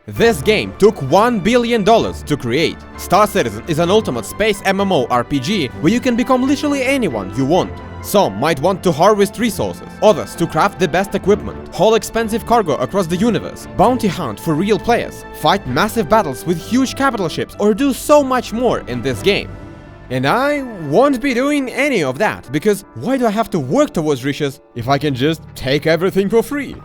This game took $1 billion to create. Star Citizen is an ultimate space MMORPG where you can become literally anyone you want. Some might want to harvest resources, others to craft the best equipment, haul expensive cargo across the universe, bounty hunt for real players, fight massive battles with huge capital ships, or do so much more in this game. And I won't be doing any of that, because why do I have to work towards riches if I can just take everything for free?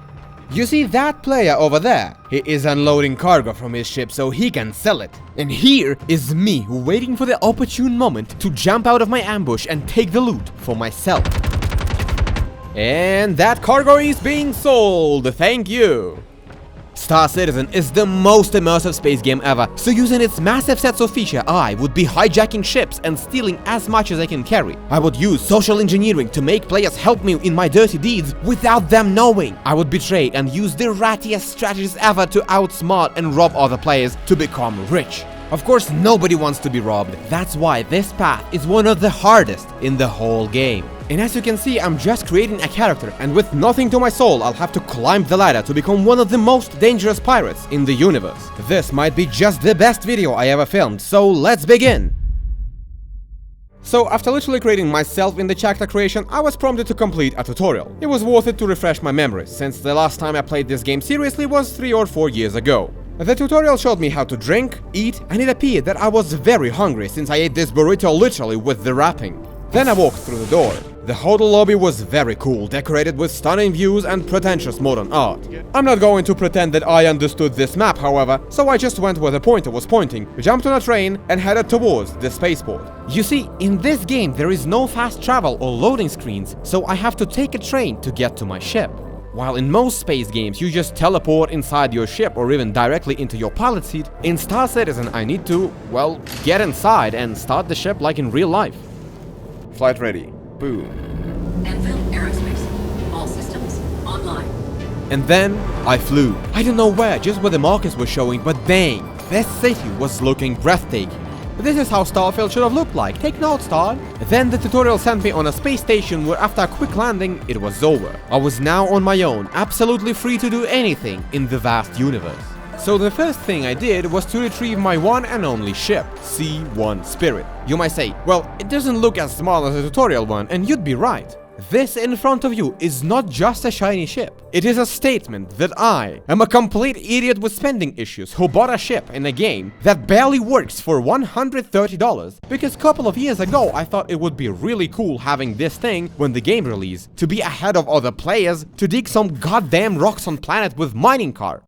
You see that player over there? He is unloading cargo from his ship so he can sell it. And here is me waiting for the opportune moment to jump out of my ambush and take the loot for myself. And that cargo is being sold, thank you! Star Citizen is the most immersive space game ever, so using its massive sets of feature, I would be hijacking ships and stealing as much as I can carry. I would use social engineering to make players help me in my dirty deeds without them knowing. I would betray and use the rattiest strategies ever to outsmart and rob other players to become rich. Of course, nobody wants to be robbed. That's why this path is one of the hardest in the whole game. And as you can see, I'm just creating a character, and with nothing to my soul, I'll have to climb the ladder to become one of the most dangerous pirates in the universe. This might be just the best video I ever filmed, so let's begin! So after literally creating myself in the character creation, I was prompted to complete a tutorial. It was worth it to refresh my memory, since the last time I played this game seriously was 3 or 4 years ago. The tutorial showed me how to drink, eat, and it appeared that I was very hungry since I ate this burrito literally with the wrapping. Then I walked through the door. The hotel lobby was very cool, decorated with stunning views and pretentious modern art. I'm not going to pretend that I understood this map, however, so I just went where the pointer was pointing, jumped on a train, and headed towards the spaceport. You see, in this game there is no fast travel or loading screens, so I have to take a train to get to my ship. While in most space games you just teleport inside your ship or even directly into your pilot seat, in Star Citizen I need to, well, get inside and start the ship like in real life. Flight ready. Boom. Enfield Aerospace. All systems online. And then I flew. I don't know where, just where the markers were showing, but dang, this city was looking breathtaking. This is how Starfield should have looked like. Take notes, Star. Then the tutorial sent me on a space station where after a quick landing, it was over. I was now on my own, absolutely free to do anything in the vast universe. So the first thing I did was to retrieve my one and only ship, C1 Spirit. You might say, well, it doesn't look as small as the tutorial one, and you'd be right. This in front of you is not just a shiny ship. It is a statement that I am a complete idiot with spending issues who bought a ship in a game that barely works for $130 because a couple of years ago I thought it would be really cool having this thing when the game released, to be ahead of other players, to dig some goddamn rocks on planet with mining car.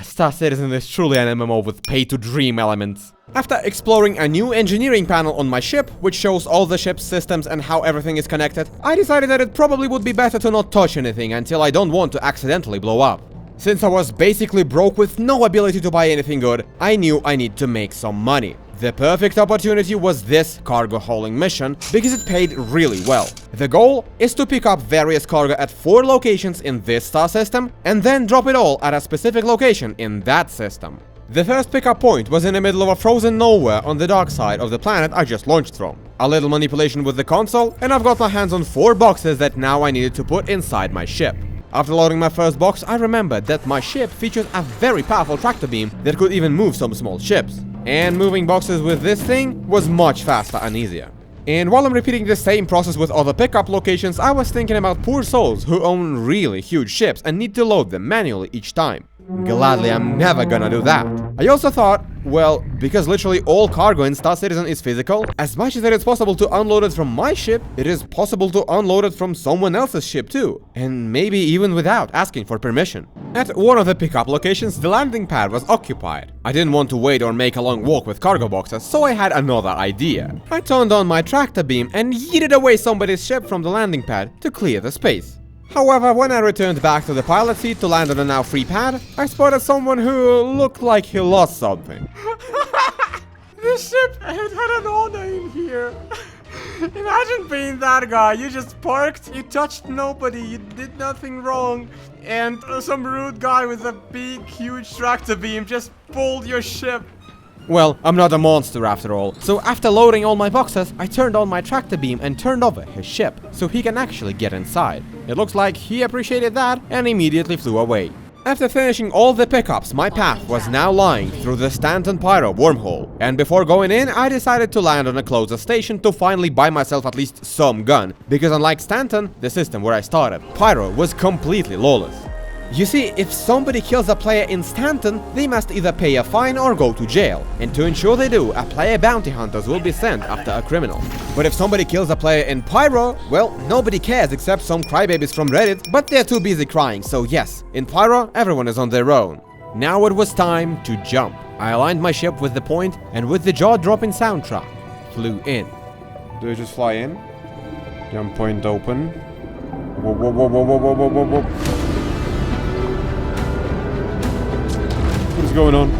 Star Citizen is truly an MMO with pay-to-dream elements. After exploring a new engineering panel on my ship, which shows all the ship's systems and how everything is connected, I decided that it probably would be better to not touch anything until I don't want to accidentally blow up. Since I was basically broke with no ability to buy anything good, I knew I need to make some money. The perfect opportunity was this cargo hauling mission, because it paid really well. The goal is to pick up various cargo at 4 locations in this star system, and then drop it all at a specific location in that system. The first pickup point was in the middle of a frozen nowhere on the dark side of the planet I just launched from. A little manipulation with the console, and I've got my hands on 4 boxes that now I needed to put inside my ship. After loading my first box, I remembered that my ship featured a very powerful tractor beam that could even move some small ships. And moving boxes with this thing was much faster and easier. And while I'm repeating the same process with other pickup locations, I was thinking about poor souls who own really huge ships and need to load them manually each time. Gladly, I'm never gonna do that. I also thought, well, because literally all cargo in Star Citizen is physical, as much as it is possible to unload it from my ship, it is possible to unload it from someone else's ship too. And maybe even without asking for permission. At one of the pickup locations, the landing pad was occupied. I didn't want to wait or make a long walk with cargo boxes, so I had another idea. I turned on my tractor beam and yeeted away somebody's ship from the landing pad to clear the space. However, when I returned back to the pilot seat to land on a now free pad, I spotted someone who looked like he lost something. This ship had an owner in here. Imagine being that guy. You just parked, you touched nobody, you did nothing wrong, and some rude guy with a big, huge tractor beam just pulled your ship. Well, I'm not a monster after all, so after loading all my boxes, I turned on my tractor beam and turned over his ship, so he can actually get inside. It looks like he appreciated that and immediately flew away. After finishing all the pickups, my path was now lying through the Stanton Pyro wormhole. And before going in, I decided to land on a closer station to finally buy myself at least some gun, because unlike Stanton, the system where I started, Pyro was completely lawless. You see, if somebody kills a player in Stanton, they must either pay a fine or go to jail. And to ensure they do, a player bounty hunters will be sent after a criminal. But if somebody kills a player in Pyro, well, nobody cares except some crybabies from Reddit, but they're too busy crying, so yes, in Pyro, everyone is on their own. Now it was time to jump. I aligned my ship with the point, and with the jaw-dropping soundtrack, flew in. Do I just fly in? Jump point open. Whoa, whoa, whoa, whoa, whoa, whoa, whoa, whoa, whoa. What's going on?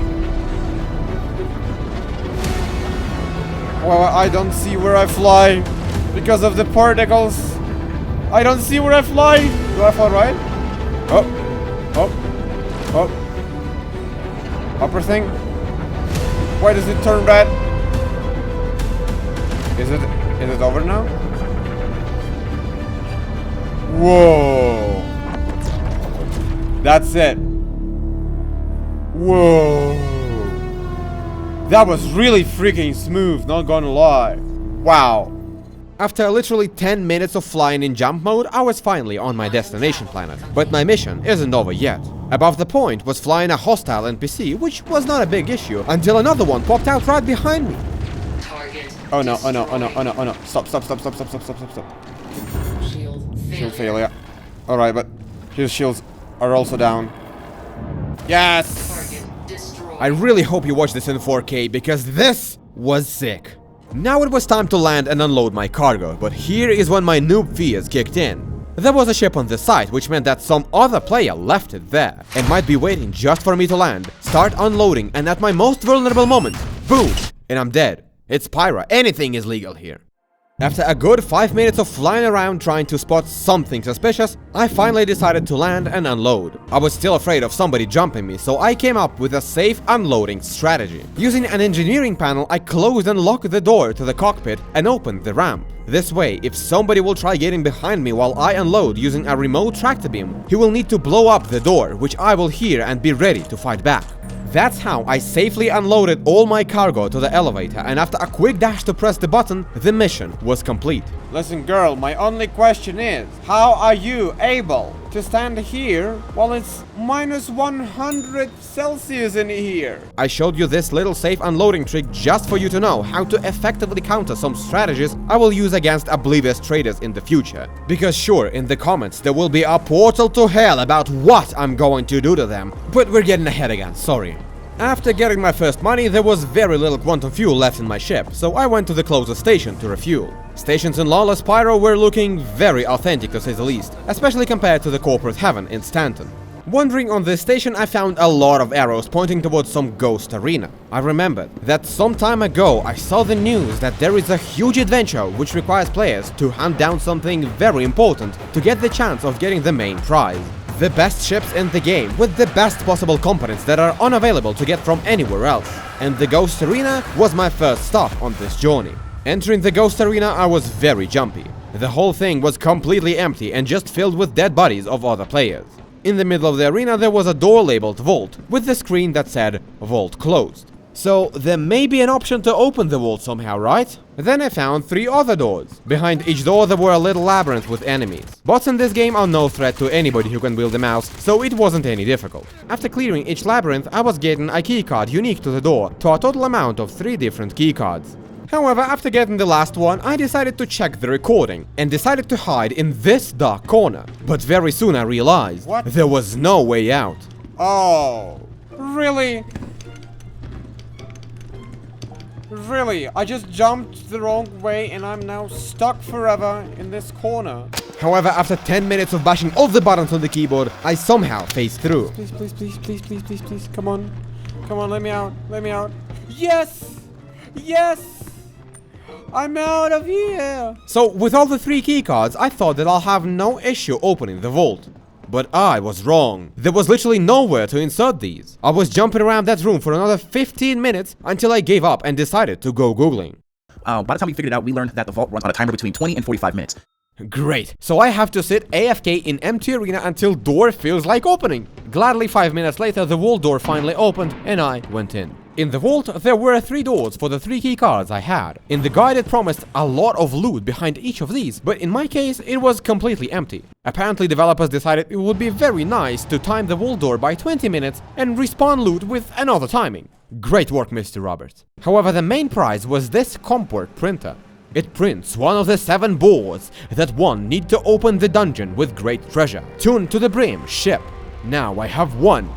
Well, I don't see where I fly because of the particles. I don't see where I fly. Do I fly right? Oh, oh, oh. Upper thing. Why does it turn red? Is it over now? Whoa. That's it. Whoa. That was really freaking smooth, not gonna lie. Wow. After literally 10 minutes of flying in jump mode, I was finally on my destination planet. But my mission isn't over yet. Above the point was flying a hostile NPC, which was not a big issue, until another one popped out right behind me. Target. Oh no, oh no, oh no, oh no, oh no. Stop, stop, stop, stop, stop, stop, stop, stop, stop. Shield failure. Alright, but his shields are also down. Yes! I really hope you watch this in 4K, because this was sick. Now it was time to land and unload my cargo, but here is when my noob fears kicked in. There was a ship on the site, which meant that some other player left it there, and might be waiting just for me to land, start unloading, and at my most vulnerable moment, boom, and I'm dead. It's Pyro, anything is legal here. After a good 5 minutes of flying around trying to spot something suspicious, I finally decided to land and unload. I was still afraid of somebody jumping me, so I came up with a safe unloading strategy. Using an engineering panel, I closed and locked the door to the cockpit and opened the ramp. This way, if somebody will try getting behind me while I unload using a remote tractor beam, he will need to blow up the door, which I will hear and be ready to fight back. That's how I safely unloaded all my cargo to the elevator, and after a quick dash to press the button, the mission was complete. Listen girl, my only question is, how are you able to stand here while it's -100 Celsius in here? I showed you this little safe unloading trick just for you to know how to effectively counter some strategies I will use against oblivious traders in the future. Because sure, in the comments there will be a portal to hell about what I'm going to do to them, but we're getting ahead again, sorry. After getting my first money, there was very little quantum fuel left in my ship, so I went to the closest station to refuel. Stations in Lawless Pyro were looking very authentic to say the least, especially compared to the corporate heaven in Stanton. Wandering on this station, I found a lot of arrows pointing towards some ghost arena. I remembered that some time ago I saw the news that there is a huge adventure which requires players to hunt down something very important to get the chance of getting the main prize. The best ships in the game with the best possible components that are unavailable to get from anywhere else. And the Ghost Arena was my first stop on this journey. Entering the Ghost Arena, I was very jumpy. The whole thing was completely empty and just filled with dead bodies of other players. In the middle of the arena there was a door labeled Vault, with the screen that said Vault Closed. So there may be an option to open the vault somehow, right? Then I found 3 other doors. Behind each door there were a little labyrinth with enemies. Bots in this game are no threat to anybody who can wield a mouse, so it wasn't any difficult. After clearing each labyrinth, I was getting a keycard unique to the door, to a total amount of 3 different keycards. However, after getting the last one, I decided to check the recording, and decided to hide in this dark corner. But very soon I realized there was no way out. Oh, really? Really, I just jumped the wrong way and I'm now stuck forever in this corner. However, after 10 minutes of bashing all the buttons on the keyboard, I somehow phased through. Please, please, please, please, please, please, please, come on. Come on, let me out, let me out. Yes! Yes! I'm out of here! So, with all the 3 keycards, I thought that I'll have no issue opening the vault. But I was wrong. There was literally nowhere to insert these. I was jumping around that room for another 15 minutes until I gave up and decided to go googling. By the time we figured it out, we learned that the vault runs on a timer between 20 and 45 minutes. Great, so I have to sit AFK in empty arena until door feels like opening. Gladly 5 minutes later the vault door finally opened and I went in. In the vault there were 3 doors for the 3 key cards I had. In the guide it promised a lot of loot behind each of these, but in my case it was completely empty. Apparently developers decided it would be very nice to time the vault door by 20 minutes and respawn loot with another timing. Great work, Mr. Roberts. However, the main prize was this comport printer. It prints one of the 7 boards that one need to open the dungeon with great treasure. Tuned to the brim ship. Now I have 1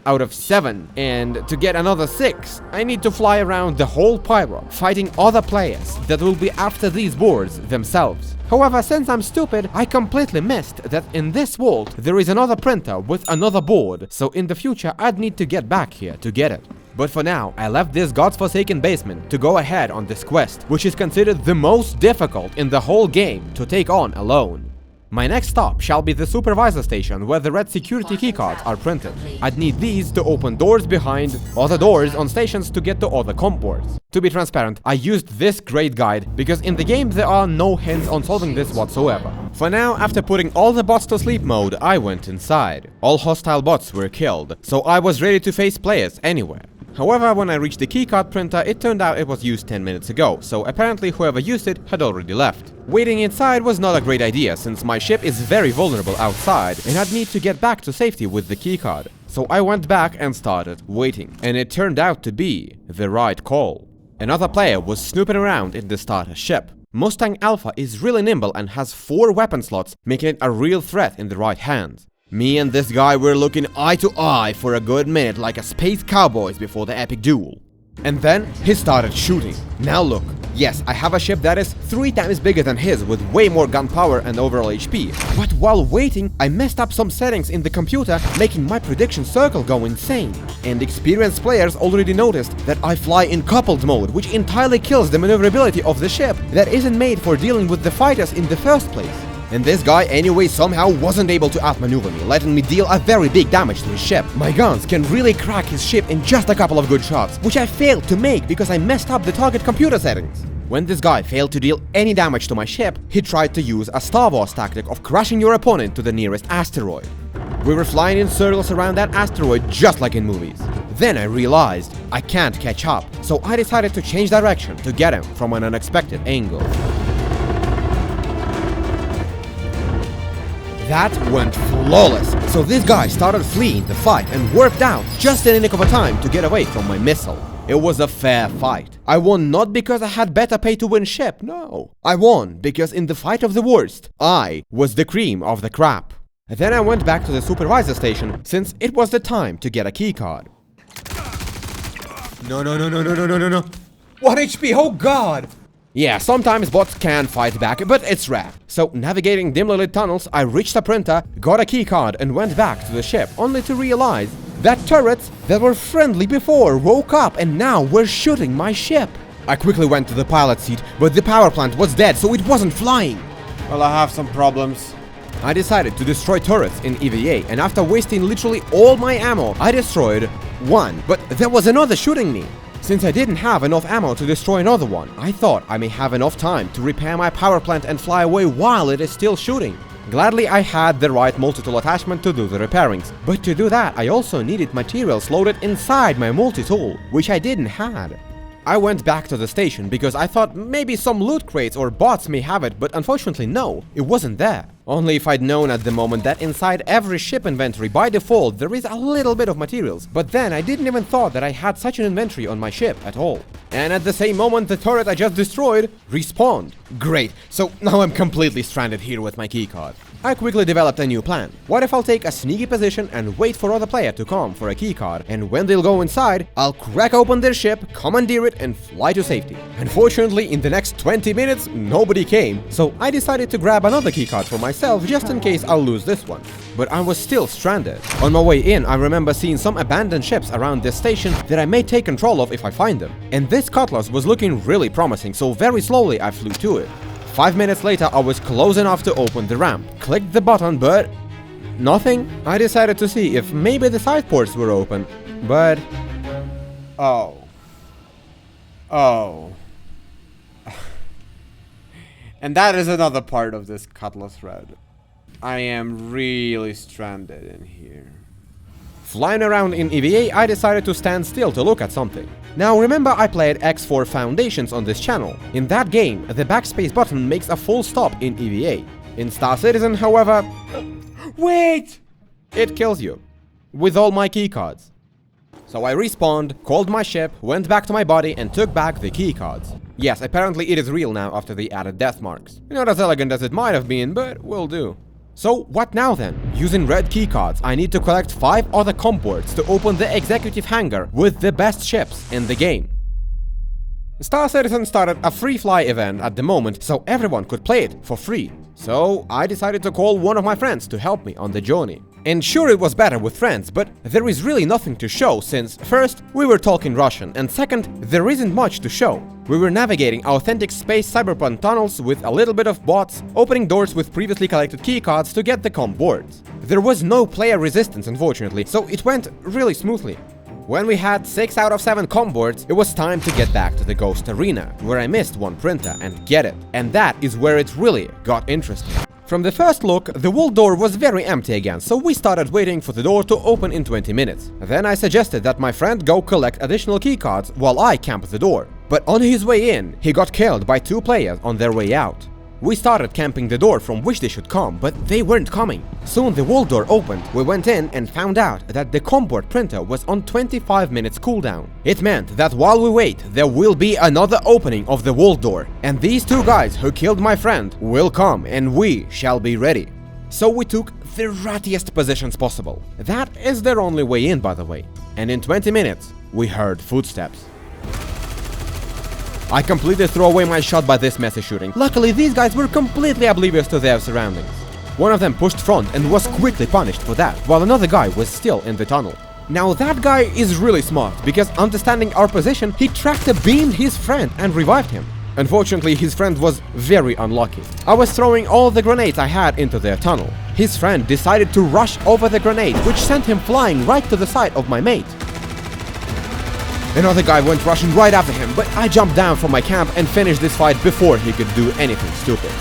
out of 7, and to get another 6, I need to fly around the whole Pyro, fighting other players that will be after these boards themselves. However, since I'm stupid, I completely missed that in this vault there is another printer with another board, so in the future I'd need to get back here to get it. But for now, I left this godforsaken basement to go ahead on this quest, which is considered the most difficult in the whole game to take on alone. My next stop shall be the supervisor station where the red security keycards are printed. I'd need these to open doors behind other doors on stations to get to other comports. To be transparent, I used this great guide because in the game there are no hints on solving this whatsoever. For now, after putting all the bots to sleep mode, I went inside. All hostile bots were killed, so I was ready to face players anywhere. However, when I reached the keycard printer, it turned out it was used 10 minutes ago, so apparently whoever used it had already left. Waiting inside was not a great idea, since my ship is very vulnerable outside, and I'd need to get back to safety with the keycard. So I went back and started waiting, and it turned out to be the right call. Another player was snooping around in the starter ship. Mustang Alpha is really nimble and has 4 weapon slots, making it a real threat in the right hands. Me and this guy were looking eye to eye for a good minute like a space cowboys before the epic duel. And then he started shooting. Now look, yes, I have a ship that is 3 times bigger than his with way more gunpowder and overall HP. But while waiting, I messed up some settings in the computer, making my prediction circle go insane. And experienced players already noticed that I fly in coupled mode, which entirely kills the maneuverability of the ship that isn't made for dealing with the fighters in the first place. And this guy anyway somehow wasn't able to outmaneuver me, letting me deal a very big damage to his ship. My guns can really crack his ship in just a couple of good shots, which I failed to make because I messed up the target computer settings. When this guy failed to deal any damage to my ship, he tried to use a Star Wars tactic of crashing your opponent to the nearest asteroid. We were flying in circles around that asteroid just like in movies. Then I realized I can't catch up, so I decided to change direction to get him from an unexpected angle. That went flawless, so this guy started fleeing the fight and warped out just in the nick of a time to get away from my missile. It was a fair fight. I won not because I had better pay to win ship, no. I won because in the fight of the worst, I was the cream of the crop. Then I went back to the supervisor station since it was the time to get a keycard. No. 1 HP, oh god! Yeah, sometimes bots can fight back, but it's rare. So, navigating dimly lit tunnels, I reached a printer, got a keycard and went back to the ship, only to realize that turrets that were friendly before woke up and now were shooting my ship. I quickly went to the pilot seat, but the power plant was dead, so it wasn't flying. Well, I have some problems. I decided to destroy turrets in EVA, and after wasting literally all my ammo, I destroyed 1, but there was another shooting me. Since I didn't have enough ammo to destroy another one, I thought I may have enough time to repair my power plant and fly away while it is still shooting. Gladly I had the right multi-tool attachment to do the repairings, but to do that I also needed materials loaded inside my multi-tool, which I didn't have. I went back to the station because I thought maybe some loot crates or bots may have it, but unfortunately no, it wasn't there. Only if I'd known at the moment that inside every ship inventory by default there is a little bit of materials, but then I didn't even thought that I had such an inventory on my ship at all. And at the same moment the turret I just destroyed respawned. Great, so now I'm completely stranded here with my keycard. I quickly developed a new plan. What if I'll take a sneaky position and wait for other player to come for a keycard, and when they'll go inside, I'll crack open their ship, commandeer it and fly to safety. Unfortunately, in the next 20 minutes, nobody came, so I decided to grab another keycard for myself just in case I'll lose this one. But I was still stranded. On my way in, I remember seeing some abandoned ships around this station that I may take control of if I find them. And this cutlass was looking really promising, so very slowly I flew to it. 5 minutes later, I was close enough to open the ramp. Clicked the button, but nothing. I decided to see if maybe the side ports were open, but oh. And that is another part of this cutlass thread. I am really stranded in here. Flying around in EVA, I decided to stand still to look at something. Now remember, I played X4 Foundations on this channel. In that game, the backspace button makes a full stop in EVA. In Star Citizen, however... Wait! It kills you. With all my keycards. So I respawned, called my ship, went back to my body and took back the keycards. Yes, apparently it is real now after the added death marks. Not as elegant as it might have been, but will do. So what now then? Using red keycards, I need to collect 5 other comp boards to open the executive hangar with the best ships in the game. Star Citizen started a free fly event at the moment, so everyone could play it for free. So I decided to call one of my friends to help me on the journey. And sure, it was better with friends, but there is really nothing to show since, first, we were talking Russian, and second, there isn't much to show. We were navigating authentic space cyberpunk tunnels with a little bit of bots, opening doors with previously collected keycards to get the comp boards. There was no player resistance, unfortunately, so it went really smoothly. When we had 6 out of 7 comp boards, it was time to get back to the Ghost Arena, where I missed one printer and get it. And that is where it really got interesting. From the first look, the wall door was very empty again, so we started waiting for the door to open in 20 minutes. Then I suggested that my friend go collect additional keycards while I camp the door. But on his way in, he got killed by 2 players on their way out. We started camping the door from which they should come, but they weren't coming. Soon the wall door opened, we went in and found out that the comp board printer was on 25 minutes cooldown. It meant that while we wait, there will be another opening of the wall door, and these 2 guys who killed my friend will come and we shall be ready. So we took the rattiest positions possible. That is their only way in, by the way. And in 20 minutes, we heard footsteps. I completely threw away my shot by this messy shooting. Luckily, these guys were completely oblivious to their surroundings. One of them pushed front and was quickly punished for that, while another guy was still in the tunnel. Now that guy is really smart, because understanding our position, he tractor beamed his friend and revived him. Unfortunately, his friend was very unlucky. I was throwing all the grenades I had into their tunnel. His friend decided to rush over the grenade, which sent him flying right to the side of my mate. Another guy went rushing right after him, but I jumped down from my camp and finished this fight before he could do anything stupid.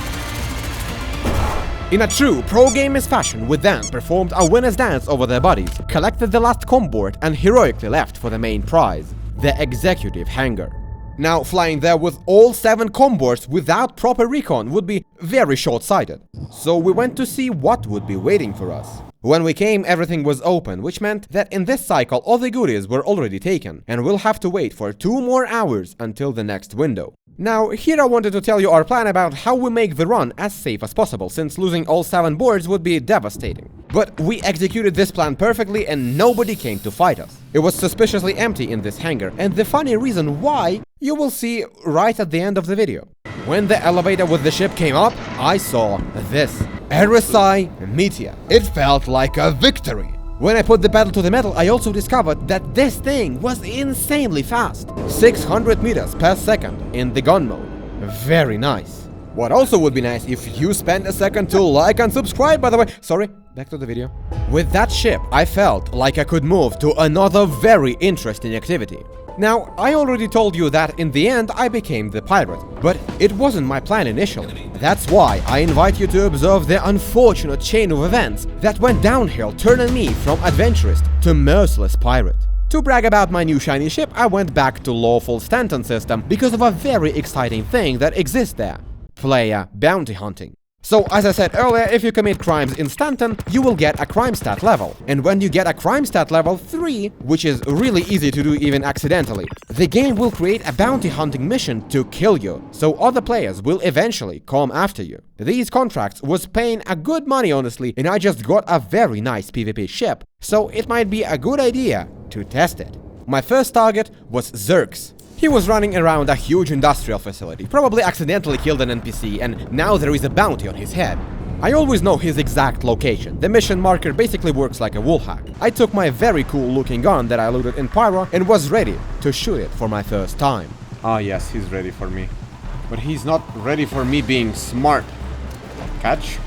In a true pro-gamers fashion, we then performed a winner's dance over their bodies, collected the last comp board and heroically left for the main prize, the executive hangar. Now, flying there with all 7 comp boards without proper recon would be very short-sighted. So we went to see what would be waiting for us. When we came, everything was open, which meant that in this cycle all the goodies were already taken, and we'll have to wait for 2 more hours until the next window. Now, here I wanted to tell you our plan about how we make the run as safe as possible, since losing all 7 boards would be devastating. But we executed this plan perfectly and nobody came to fight us. It was suspiciously empty in this hangar, and the funny reason why, you will see right at the end of the video. When the elevator with the ship came up, I saw this. RSI Meteor. It felt like a victory. When I put the pedal to the metal, I also discovered that this thing was insanely fast. 600 meters per second in the gun mode. Very nice. What also would be nice if you spend a second to like and subscribe, by the way. Sorry, back to the video. With that ship, I felt like I could move to another very interesting activity. Now, I already told you that in the end I became the pirate, but it wasn't my plan initially. That's why I invite you to observe the unfortunate chain of events that went downhill, turning me from adventurist to merciless pirate. To brag about my new shiny ship, I went back to lawful Stanton system because of a very exciting thing that exists there. Player bounty hunting. So, as I said earlier, if you commit crimes in Stanton, you will get a crime stat level. And when you get a crime stat level 3, which is really easy to do even accidentally, the game will create a bounty hunting mission to kill you, so other players will eventually come after you. These contracts was paying a good money honestly, and I just got a very nice PvP ship, so it might be a good idea to test it. My first target was Zerx. He was running around a huge industrial facility, probably accidentally killed an NPC, and now there is a bounty on his head. I always know his exact location. The mission marker basically works like a wall hack. I took my very cool looking gun that I looted in Pyro and was ready to shoot it for my first time. Ah yes, he's ready for me. But he's not ready for me being smart. Catch?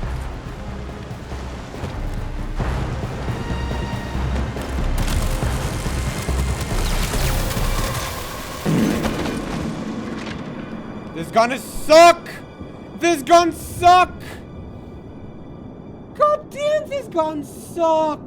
This gonna suck! These guns suck! God damn, these guns suck!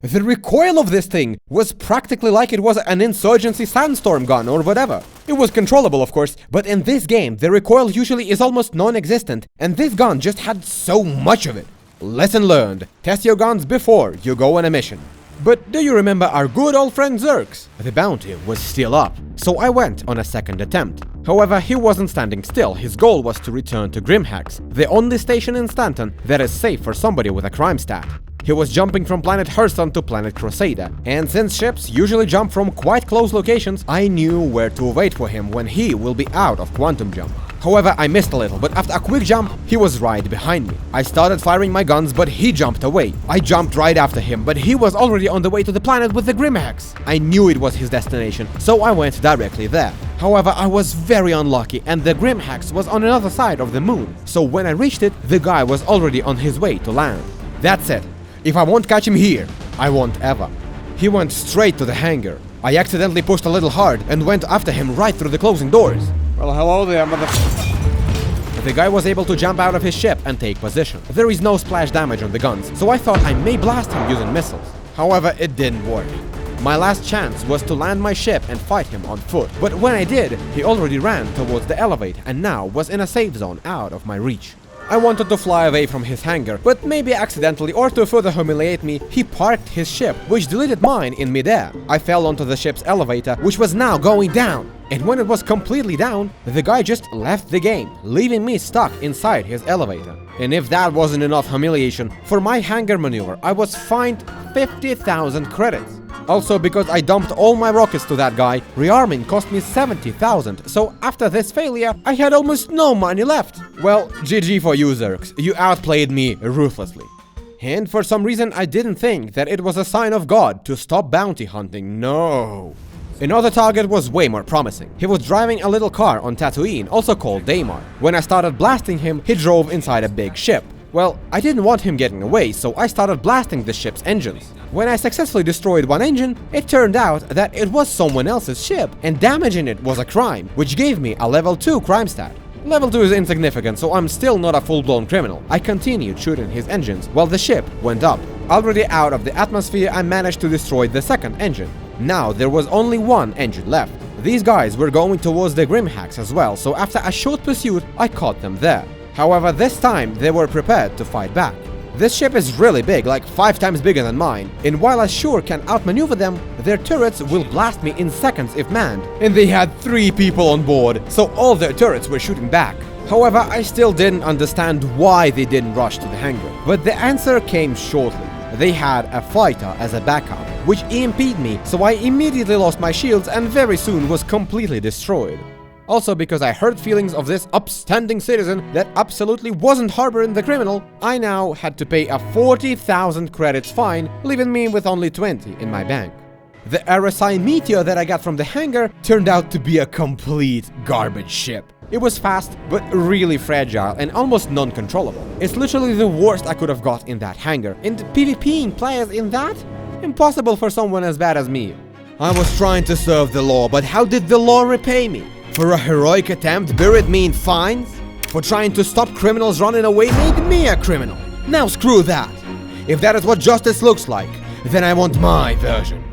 The recoil of this thing was practically like it was an insurgency sandstorm gun or whatever. It was controllable, of course, but in this game, the recoil usually is almost non-existent, and this gun just had so much of it. Lesson learned. Test your guns before you go on a mission. But do you remember our good old friend Zerks? The bounty was still up, so I went on a second attempt. However, he wasn't standing still. His goal was to return to Grimhex, the only station in Stanton that is safe for somebody with a crime stat. He was jumping from planet Hurston to planet Crusader, and since ships usually jump from quite close locations, I knew where to wait for him when he will be out of quantum jump. However, I missed a little, but after a quick jump, he was right behind me. I started firing my guns, but he jumped away. I jumped right after him, but he was already on the way to the planet with the Grimhex. I knew it was his destination, so I went directly there. However, I was very unlucky, and the Grimhex was on another side of the moon. So when I reached it, the guy was already on his way to land. That's it. If I won't catch him here, I won't ever. He went straight to the hangar. I accidentally pushed a little hard and went after him right through the closing doors. Well, hello there, The guy was able to jump out of his ship and take position. There is no splash damage on the guns, so I thought I may blast him using missiles. However, it didn't work. My last chance was to land my ship and fight him on foot. But when I did, he already ran towards the elevator and now was in a safe zone out of my reach. I wanted to fly away from his hangar, but maybe accidentally or to further humiliate me, he parked his ship, which deleted mine in midair. I fell onto the ship's elevator, which was now going down. And when it was completely down, the guy just left the game, leaving me stuck inside his elevator. And if that wasn't enough humiliation, for my hangar maneuver, I was fined 50,000 credits. Also, because I dumped all my rockets to that guy, rearming cost me 70,000, so after this failure, I had almost no money left. Well, GG for you, Zerks. You outplayed me ruthlessly. And for some reason, I didn't think that it was a sign of God to stop bounty hunting. No. Another target was way more promising. He was driving a little car on Tatooine, also called Daymar. When I started blasting him, he drove inside a big ship. Well, I didn't want him getting away, so I started blasting the ship's engines. When I successfully destroyed one engine, it turned out that it was someone else's ship, and damaging it was a crime, which gave me a level 2 crime stat. Level 2 is insignificant, so I'm still not a full-blown criminal. I continued shooting his engines while the ship went up. Already out of the atmosphere, I managed to destroy the second engine. Now there was only one engine left. These guys were going towards the Grimhex as well, so after a short pursuit, I caught them there. However, this time they were prepared to fight back. This ship is really big, like 5 times bigger than mine, and while I sure can outmaneuver them, their turrets will blast me in seconds if manned. And they had 3 people on board, so all their turrets were shooting back. However, I still didn't understand why they didn't rush to the hangar. But the answer came shortly. They had a fighter as a backup, which EMP'd me, so I immediately lost my shields and very soon was completely destroyed. Also, because I hurt feelings of this upstanding citizen that absolutely wasn't harboring the criminal, I now had to pay a 40,000 credits fine, leaving me with only 20 in my bank. The RSI Meteor that I got from the hangar turned out to be a complete garbage ship. It was fast, but really fragile and almost non-controllable. It's literally the worst I could have got in that hangar, and PvPing players in that? Impossible for someone as bad as me. I was trying to serve the law, but how did the law repay me? For a heroic attempt buried me in fines? For trying to stop criminals running away made me a criminal? Now screw that! If that is what justice looks like, then I want my version.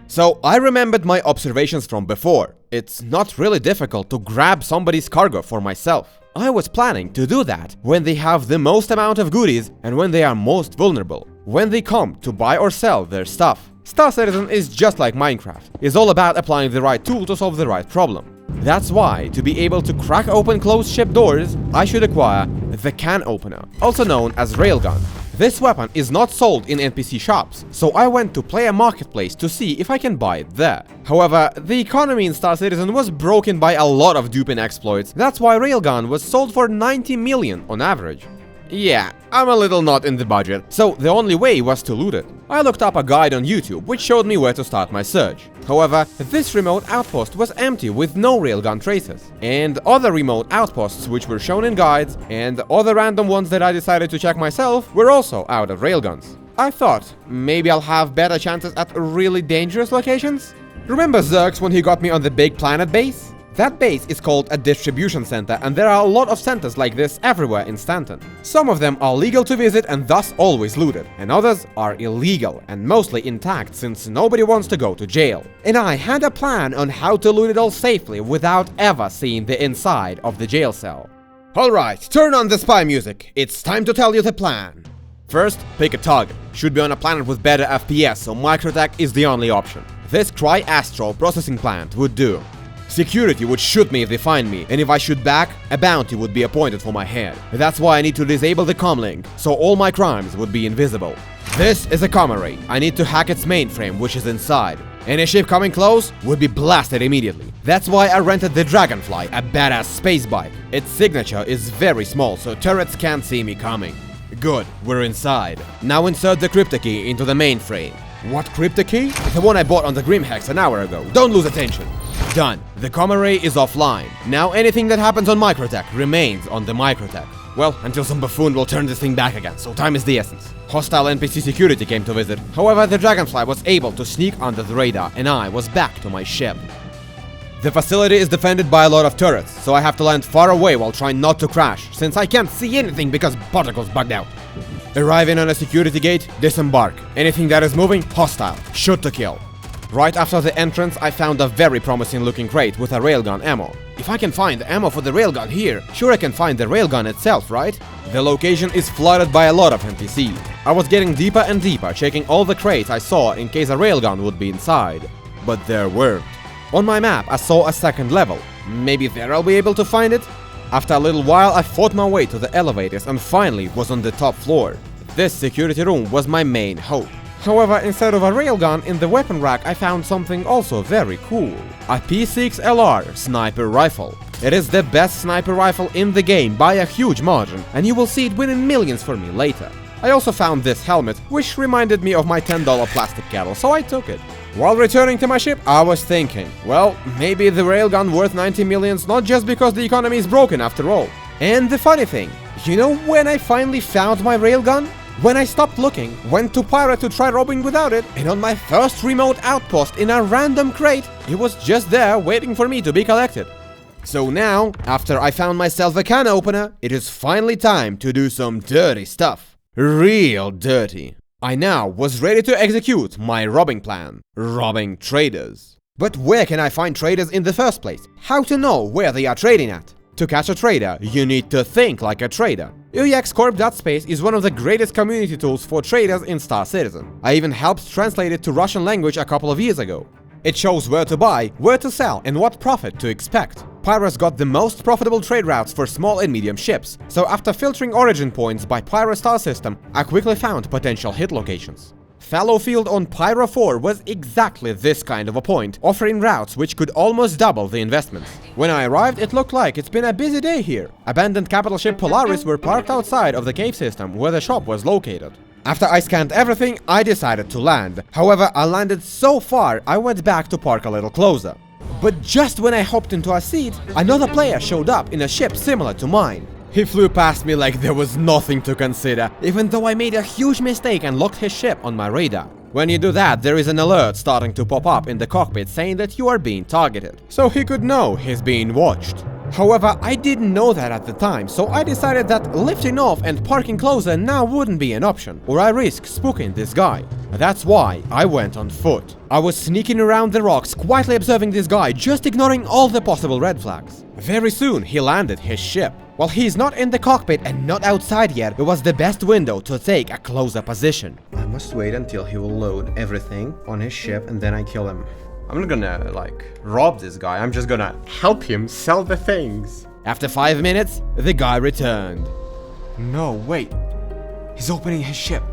So I remembered my observations from before. It's not really difficult to grab somebody's cargo for myself. I was planning to do that when they have the most amount of goodies and when they are most vulnerable. When they come to buy or sell their stuff. Star Citizen is just like Minecraft. It's all about applying the right tool to solve the right problem. That's why, to be able to crack open closed ship doors, I should acquire the Can Opener, also known as Railgun. This weapon is not sold in NPC shops, so I went to Player Marketplace to see if I can buy it there. However, the economy in Star Citizen was broken by a lot of duping exploits. That's why Railgun was sold for 90 million on average. Yeah, I'm a little not in the budget, so the only way was to loot it. I looked up a guide on YouTube which showed me where to start my search. However, this remote outpost was empty with no railgun traces. And other remote outposts which were shown in guides, and other random ones that I decided to check myself, were also out of railguns. I thought, maybe I'll have better chances at really dangerous locations? Remember Zerks when he got me on the big planet base? That base is called a distribution center, and there are a lot of centers like this everywhere in Stanton. Some of them are legal to visit and thus always looted, and others are illegal and mostly intact since nobody wants to go to jail. And I had a plan on how to loot it all safely without ever seeing the inside of the jail cell. Alright, turn on the spy music. It's time to tell you the plan. First, pick a target. Should be on a planet with better FPS, so microtech is the only option. This Cry-Astral processing plant would do. Security would shoot me if they find me, and if I shoot back, a bounty would be appointed for my head. That's why I need to disable the comlink, so all my crimes would be invisible. This is a comrade. I need to hack its mainframe, which is inside. Any ship coming close would be blasted immediately. That's why I rented the Dragonfly, a badass space bike. Its signature is very small, so turrets can't see me coming. Good, we're inside. Now insert the cryptokey into the mainframe. What cryptokey? The one I bought on the Grimhex an hour ago. Don't lose attention. Done. The comm array is offline. Now anything that happens on microtech remains on the microtech. Well, until some buffoon will turn this thing back again, so time is the essence. Hostile NPC security came to visit. However, the Dragonfly was able to sneak under the radar, and I was back to my ship. The facility is defended by a lot of turrets, so I have to land far away while trying not to crash, since I can't see anything because particles bugged out. Arriving on a security gate, disembark. Anything that is moving, hostile. Shoot to kill. Right after the entrance, I found a very promising looking crate with a railgun ammo. If I can find the ammo for the railgun here, sure I can find the railgun itself, right? The location is flooded by a lot of NPCs. I was getting deeper and deeper, checking all the crates I saw in case a railgun would be inside. But there weren't. On my map, I saw a second level. Maybe there I'll be able to find it? After a little while, I fought my way to the elevators and finally was on the top floor. This security room was my main hope. However, instead of a railgun in the weapon rack, I found something also very cool. A P6LR sniper rifle. It is the best sniper rifle in the game by a huge margin, and you will see it winning millions for me later. I also found this helmet, which reminded me of my $10 plastic kettle, so I took it. While returning to my ship, I was thinking, well, maybe the railgun worth 90 millions not just because the economy is broken after all. And the funny thing, you know when I finally found my railgun? When I stopped looking, went to Pyro to try robbing without it, and on my first remote outpost in a random crate, it was just there waiting for me to be collected. So now, after I found myself a can opener, it is finally time to do some dirty stuff. Real dirty. I now was ready to execute my robbing plan. Robbing traders. But where can I find traders in the first place? How to know where they are trading at? To catch a trader, you need to think like a trader. uxcorp.space is one of the greatest community tools for traders in Star Citizen. I even helped translate it to Russian language a couple of years ago. It shows where to buy, where to sell, and what profit to expect. Pyro's got the most profitable trade routes for small and medium ships, so after filtering origin points by Pyro star system, I quickly found potential hit locations. Fallowfield on Pyro 4 was exactly this kind of a point, offering routes which could almost double the investments. When I arrived, it looked like it's been a busy day here. Abandoned capital ship Polaris were parked outside of the cave system where the shop was located. After I scanned everything, I decided to land. However, I landed so far, I went back to park a little closer. But just when I hopped into a seat, another player showed up in a ship similar to mine. He flew past me like there was nothing to consider, even though I made a huge mistake and locked his ship on my radar. When you do that, there is an alert starting to pop up in the cockpit saying that you are being targeted, so he could know he's being watched. However, I didn't know that at the time, so I decided that lifting off and parking closer now wouldn't be an option, or I risk spooking this guy. That's why I went on foot. I was sneaking around the rocks, quietly observing this guy, just ignoring all the possible red flags. Very soon, he landed his ship. While he's not in the cockpit and not outside yet, it was the best window to take a closer position. I must wait until he will load everything on his ship and then I kill him. I'm not gonna, rob this guy, I'm just gonna help him sell the things. After 5 minutes, the guy returned. No, wait. He's opening his ship.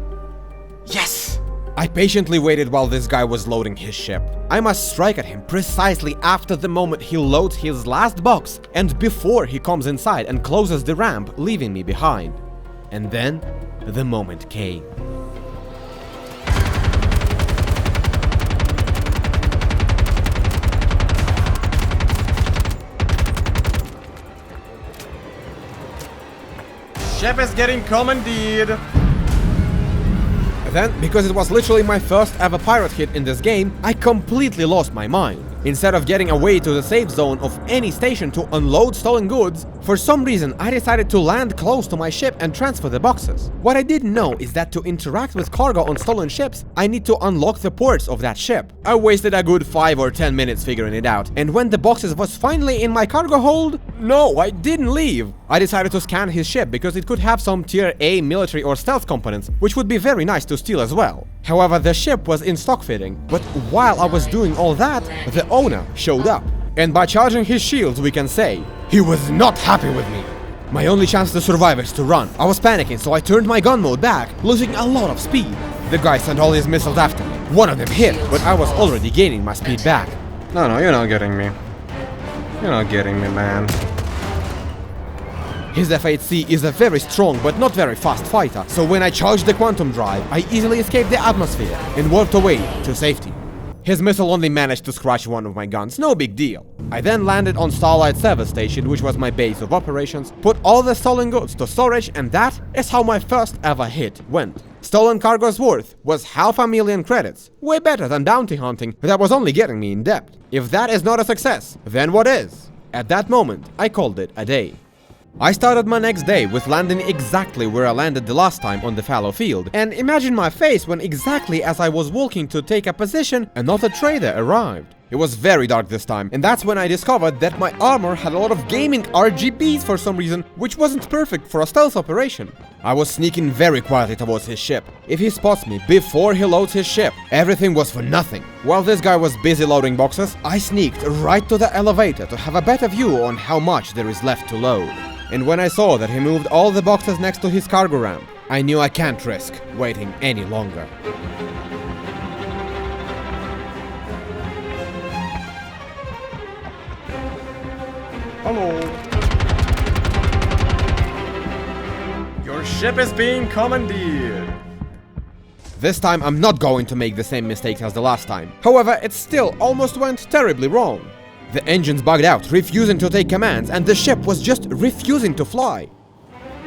Yes! I patiently waited while this guy was loading his ship. I must strike at him precisely after the moment he loads his last box and before he comes inside and closes the ramp, leaving me behind. And then, the moment came. Ship is getting commandeered! Then, because it was literally my first ever pirate hit in this game, I completely lost my mind. Instead of getting away to the safe zone of any station to unload stolen goods, for some reason I decided to land close to my ship and transfer the boxes. What I didn't know is that to interact with cargo on stolen ships, I need to unlock the ports of that ship. I wasted a good 5 or 10 minutes figuring it out, and when the boxes was finally in my cargo hold, no, I didn't leave. I decided to scan his ship because it could have some tier A military or stealth components, which would be very nice to steal as well. However, the ship was in stock fitting, but while I was doing all that, the owner showed up. And by charging his shields, we can say, he was not happy with me. My only chance to survive is to run. I was panicking, so I turned my gun mode back, losing a lot of speed. The guy sent all his missiles after me. One of them hit, but I was already gaining my speed back. No, you're not getting me. You're not getting me, man. His F-8C is a very strong but not very fast fighter, so when I charged the quantum drive, I easily escaped the atmosphere and warped away to safety. His missile only managed to scratch one of my guns, no big deal. I then landed on Starlight Service Station, which was my base of operations, put all the stolen goods to storage, and that is how my first ever hit went. Stolen cargo's worth was 500,000 credits, way better than bounty hunting that was only getting me in debt. If that is not a success, then what is? At that moment, I called it a day. I started my next day with landing exactly where I landed the last time on the fallow field, and imagine my face when exactly as I was walking to take a position, another trader arrived. It was very dark this time, and that's when I discovered that my armor had a lot of gaming RGBs for some reason, which wasn't perfect for a stealth operation. I was sneaking very quietly towards his ship. If he spots me before he loads his ship, everything was for nothing. While this guy was busy loading boxes, I sneaked right to the elevator to have a better view on how much there is left to load. And when I saw that he moved all the boxes next to his cargo ramp, I knew I can't risk waiting any longer. Hello. Your ship is being commandeered. This time I'm not going to make the same mistakes as the last time. However, it still almost went terribly wrong. The engines bugged out, refusing to take commands, and the ship was just refusing to fly.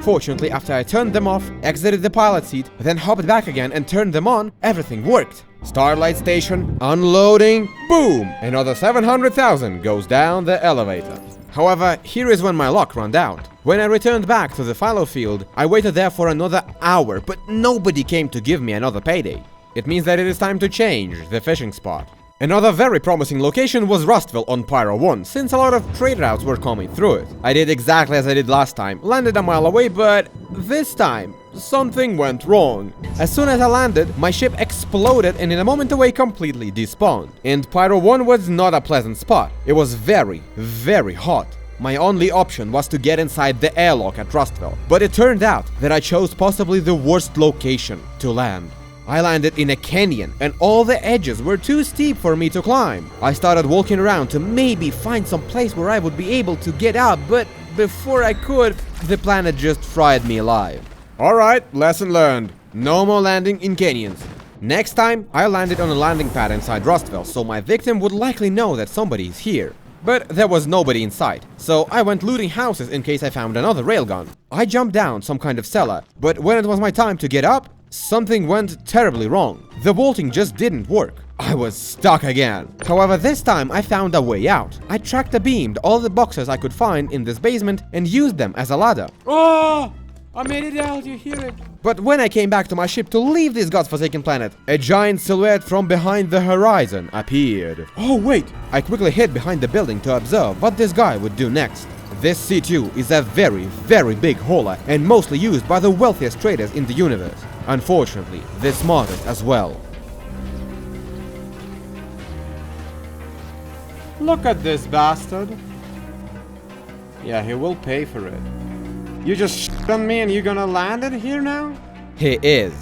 Fortunately, after I turned them off, exited the pilot seat, then hopped back again and turned them on, everything worked. Starlight Station, unloading, boom! Another 700,000 goes down the elevator. However, here is when my luck ran out. When I returned back to the fallow field, I waited there for another hour, but nobody came to give me another payday. It means that it is time to change the fishing spot. Another very promising location was Rustville on Pyro 1, since a lot of trade routes were coming through it. I did exactly as I did last time, landed a mile away, but this time, something went wrong. As soon as I landed, my ship exploded and in a moment away completely despawned. And Pyro 1 was not a pleasant spot. It was very, very hot. My only option was to get inside the airlock at Rustville, but it turned out that I chose possibly the worst location to land. I landed in a canyon, and all the edges were too steep for me to climb. I started walking around to maybe find some place where I would be able to get up, but before I could, the planet just fried me alive. Alright, lesson learned. No more landing in canyons. Next time, I landed on a landing pad inside Rustville, so my victim would likely know that somebody is here. But there was nobody in sight, so I went looting houses in case I found another railgun. I jumped down some kind of cellar, but when it was my time to get up, something went terribly wrong. The vaulting just didn't work. I was stuck again. However, this time I found a way out. I tracked and beamed all the boxes I could find in this basement and used them as a ladder. Oh! I made it out, you hear it? But when I came back to my ship to leave this godforsaken planet, a giant silhouette from behind the horizon appeared. Oh wait! I quickly hid behind the building to observe what this guy would do next. This C2 is a very, very big hauler and mostly used by the wealthiest traders in the universe. Unfortunately, the smartest as well. Look at this bastard. Yeah, he will pay for it. You just shit on me and you're gonna land it here now? He is.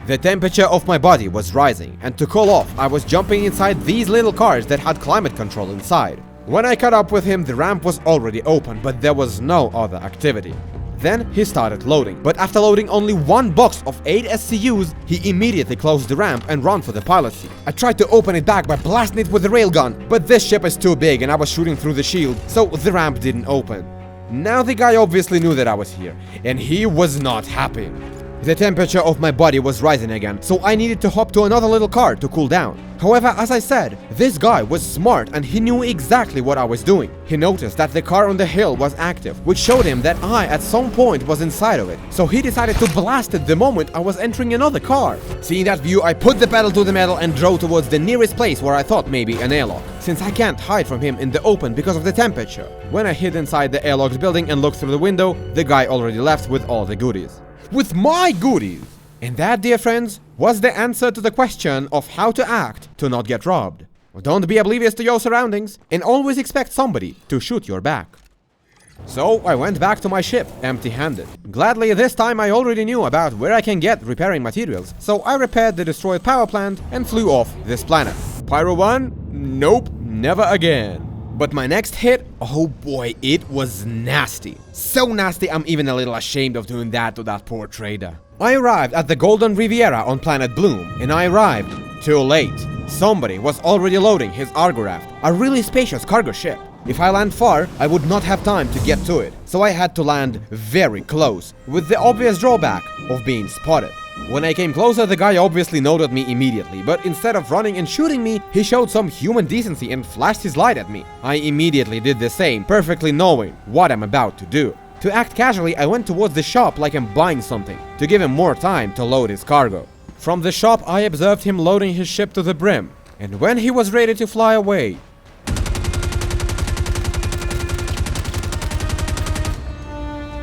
The temperature of my body was rising, and to cool off, I was jumping inside these little cars that had climate control inside. When I caught up with him, the ramp was already open, but there was no other activity. Then he started loading, but after loading only one box of 8 SCUs, he immediately closed the ramp and ran for the pilot seat. I tried to open it back by blasting it with the railgun, but this ship is too big and I was shooting through the shield, so the ramp didn't open. Now the guy obviously knew that I was here, and he was not happy. The temperature of my body was rising again, so I needed to hop to another little car to cool down. However, as I said, this guy was smart and he knew exactly what I was doing. He noticed that the car on the hill was active, which showed him that I at some point was inside of it. So he decided to blast it the moment I was entering another car. Seeing that view, I put the pedal to the metal and drove towards the nearest place where I thought maybe an airlock, since I can't hide from him in the open because of the temperature. When I hid inside the airlock's building and looked through the window, the guy already left with all the goodies. With my goodies! And that, dear friends, was the answer to the question of how to act to not get robbed. Don't be oblivious to your surroundings and always expect somebody to shoot your back. So I went back to my ship, empty-handed. Gladly, this time I already knew about where I can get repairing materials, so I repaired the destroyed power plant and flew off this planet. Pyro 1? Nope, never again. But my next hit, oh boy, it was nasty. So nasty, I'm even a little ashamed of doing that to that poor trader. I arrived at the Golden Riviera on planet Bloom, and I arrived too late. Somebody was already loading his Argoraft, a really spacious cargo ship. If I land far, I would not have time to get to it, so I had to land very close, with the obvious drawback of being spotted. When I came closer, the guy obviously noted me immediately, but instead of running and shooting me, he showed some human decency and flashed his light at me. I immediately did the same, perfectly knowing what I'm about to do. To act casually, I went towards the shop like I'm buying something, to give him more time to load his cargo. From the shop, I observed him loading his ship to the brim, and when he was ready to fly away,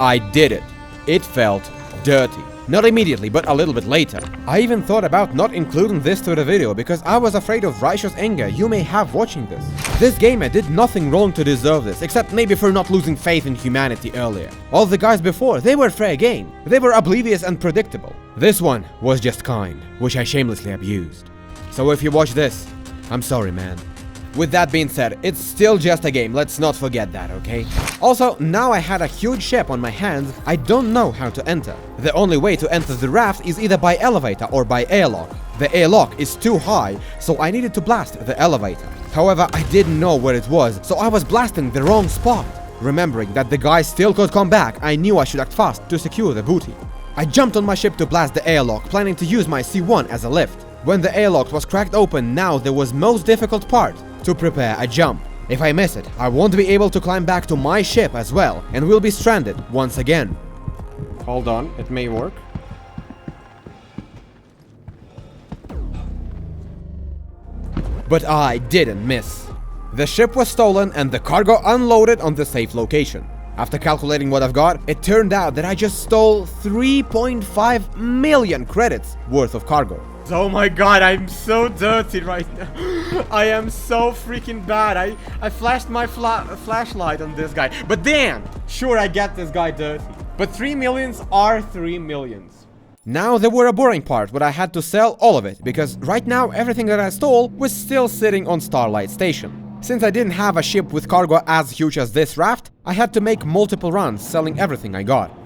I did it. It felt dirty. Not immediately, but a little bit later. I even thought about not including this to the video because I was afraid of righteous anger you may have watching this. This gamer did nothing wrong to deserve this, except maybe for not losing faith in humanity earlier. All the guys before, they were fair game. They were oblivious and predictable. This one was just kind, which I shamelessly abused. So if you watch this, I'm sorry, man. With that being said, it's still just a game, let's not forget that, okay? Also, now I had a huge ship on my hands, I don't know how to enter. The only way to enter the raft is either by elevator or by airlock. The airlock is too high, so I needed to blast the elevator. However, I didn't know where it was, so I was blasting the wrong spot. Remembering that the guy still could come back, I knew I should act fast to secure the booty. I jumped on my ship to blast the airlock, planning to use my C1 as a lift. When the airlock was cracked open, now there was most difficult part, to prepare a jump. If I miss it, I won't be able to climb back to my ship as well, and will be stranded once again. Hold on, it may work. But I didn't miss. The ship was stolen and the cargo unloaded on the safe location. After calculating what I've got, it turned out that I just stole 3.5 million credits worth of cargo. Oh my god, I'm so dirty right now. I am so freaking bad. I flashed my flashlight on this guy. But damn, sure I get this guy dirty. But 3 millions are 3 millions. Now there were a boring part where I had to sell all of it, because right now everything that I stole was still sitting on Starlight Station. Since I didn't have a ship with cargo as huge as this raft, I had to make multiple runs selling everything I got.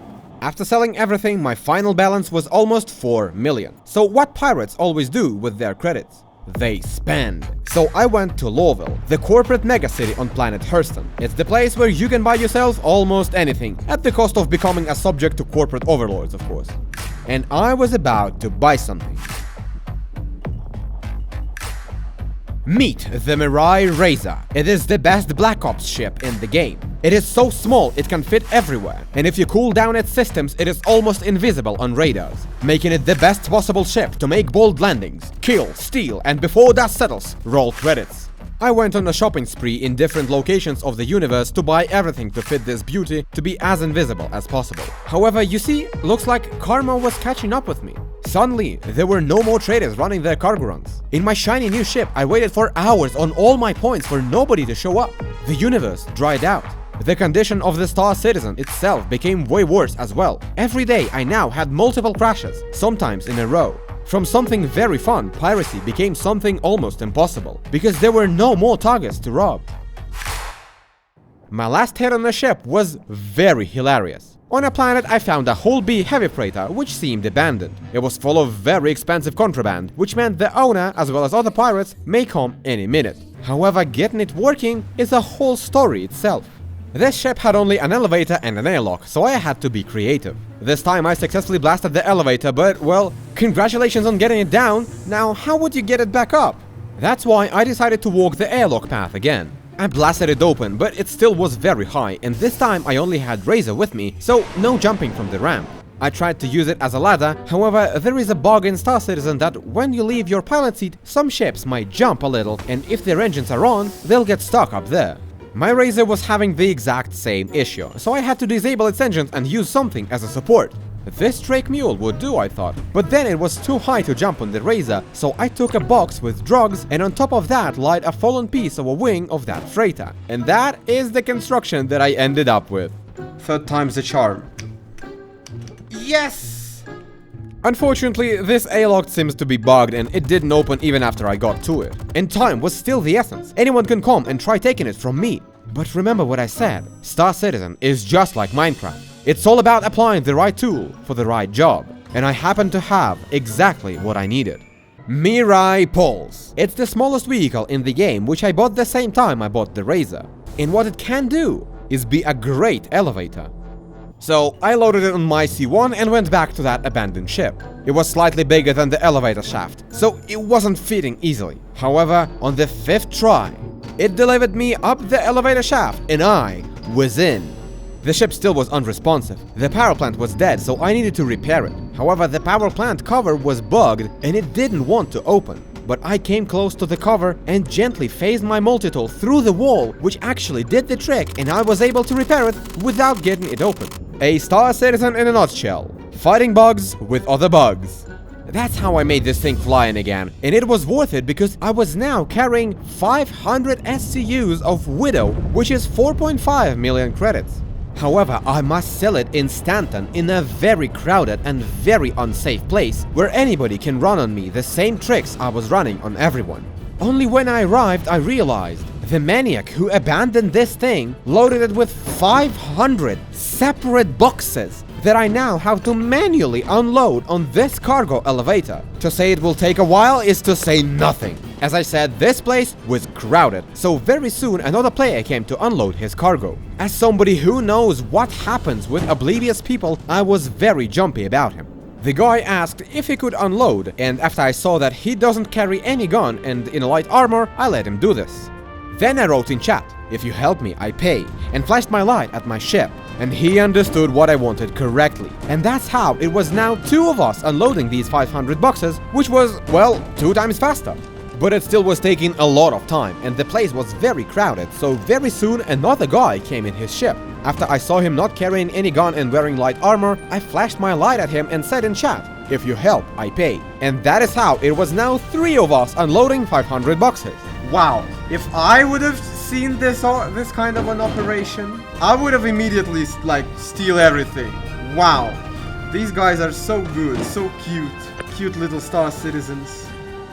After selling everything, my final balance was almost 4 million. So what pirates always do with their credits? They spend. So I went to Lowville, the corporate megacity on planet Hurston. It's the place where you can buy yourself almost anything, at the cost of becoming a subject to corporate overlords, of course. And I was about to buy something. Meet the Mirai Razor. It is the best Black Ops ship in the game. It is so small it can fit everywhere, and if you cool down its systems, it is almost invisible on radars, making it the best possible ship to make bold landings, kill, steal, and before dust settles, roll credits. I went on a shopping spree in different locations of the universe to buy everything to fit this beauty to be as invisible as possible. However, you see, looks like karma was catching up with me. Suddenly, there were no more traders running their cargo runs. In my shiny new ship, I waited for hours on all my points for nobody to show up. The universe dried out. The condition of the Star Citizen itself became way worse as well. Every day I now had multiple crashes, sometimes in a row. From something very fun, piracy became something almost impossible, because there were no more targets to rob. My last hit on the ship was very hilarious. On a planet I found a whole B heavy freighter which seemed abandoned. It was full of very expensive contraband, which meant the owner as well as other pirates may come any minute. However, getting it working is a whole story itself. This ship had only an elevator and an airlock, so I had to be creative. This time I successfully blasted the elevator, but, well, congratulations on getting it down. Now, how would you get it back up? That's why I decided to walk the airlock path again. I blasted it open, but it still was very high, and this time I only had Razor with me, so no jumping from the ramp. I tried to use it as a ladder, however, there is a bug in Star Citizen that when you leave your pilot seat, some ships might jump a little, and if their engines are on, they'll get stuck up there. My Razor was having the exact same issue, so I had to disable its engines and use something as a support. This Drake Mule would do, I thought, but then it was too high to jump on the Razor, so I took a box with drugs and on top of that lied a fallen piece of a wing of that freighter. And that is the construction that I ended up with. Third time's the charm. Yes! Unfortunately, this airlock seems to be bugged and it didn't open even after I got to it. And time was still the essence. Anyone can come and try taking it from me. But remember what I said, Star Citizen is just like Minecraft. It's all about applying the right tool for the right job. And I happen to have exactly what I needed. Mirai Pulse. It's the smallest vehicle in the game, which I bought the same time I bought the Razor. And what it can do is be a great elevator. So I loaded it on my C1 and went back to that abandoned ship. It was slightly bigger than the elevator shaft, so it wasn't fitting easily. However, on the 5th try, it delivered me up the elevator shaft and I was in. The ship still was unresponsive. The power plant was dead, so I needed to repair it. However, the power plant cover was bugged and it didn't want to open. But I came close to the cover and gently phased my multi-tool through the wall, which actually did the trick, and I was able to repair it without getting it open. A Star Citizen in a nutshell. Fighting bugs with other bugs. That's how I made this thing flying again, and it was worth it because I was now carrying 500 SCUs of Widow, which is 4.5 million credits. However, I must sell it in Stanton in a very crowded and very unsafe place where anybody can run on me the same tricks I was running on everyone. Only when I arrived I realized the maniac who abandoned this thing loaded it with 500 separate boxes that I now have to manually unload on this cargo elevator. To say it will take a while is to say nothing. As I said, this place was crowded, so very soon another player came to unload his cargo. As somebody who knows what happens with oblivious people, I was very jumpy about him. The guy asked if he could unload, and after I saw that he doesn't carry any gun and in light armor, I let him do this. Then I wrote in chat, "If you help me, I pay," and flashed my light at my ship. And he understood what I wanted correctly. And that's how it was now 2 of us unloading these 500 boxes, which was, well, 2 times faster. But it still was taking a lot of time, and the place was very crowded, so very soon another guy came in his ship. After I saw him not carrying any gun and wearing light armor, I flashed my light at him and said in chat, "If you help, I pay." And that is how it was now 3 of us unloading 500 boxes. Wow, if I would have seen this kind of an operation, I would have immediately, steal everything. Wow, these guys are so good, so cute little Star Citizens.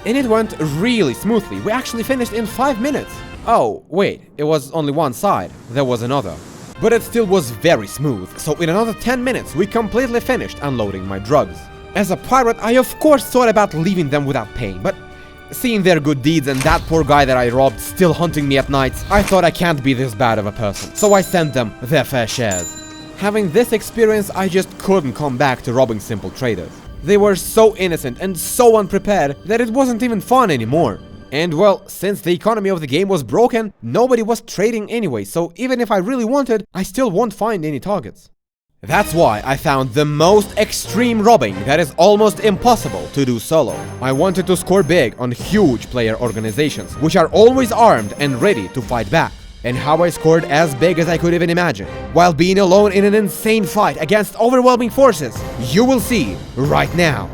And it went really smoothly. We actually finished in 5 minutes. Oh, wait, it was only one side. There was another. But it still was very smooth, so in another 10 minutes we completely finished unloading my drugs. As a pirate, I of course thought about leaving them without paying, but seeing their good deeds and that poor guy that I robbed still hunting me at nights, I thought I can't be this bad of a person, so I sent them their fair shares. Having this experience, I just couldn't come back to robbing simple traders. They were so innocent and so unprepared that it wasn't even fun anymore. And well, since the economy of the game was broken, nobody was trading anyway, so even if I really wanted, I still won't find any targets. That's why I found the most extreme robbing that is almost impossible to do solo. I wanted to score big on huge player organizations, which are always armed and ready to fight back. And how I scored as big as I could even imagine, while being alone in an insane fight against overwhelming forces, you will see right now.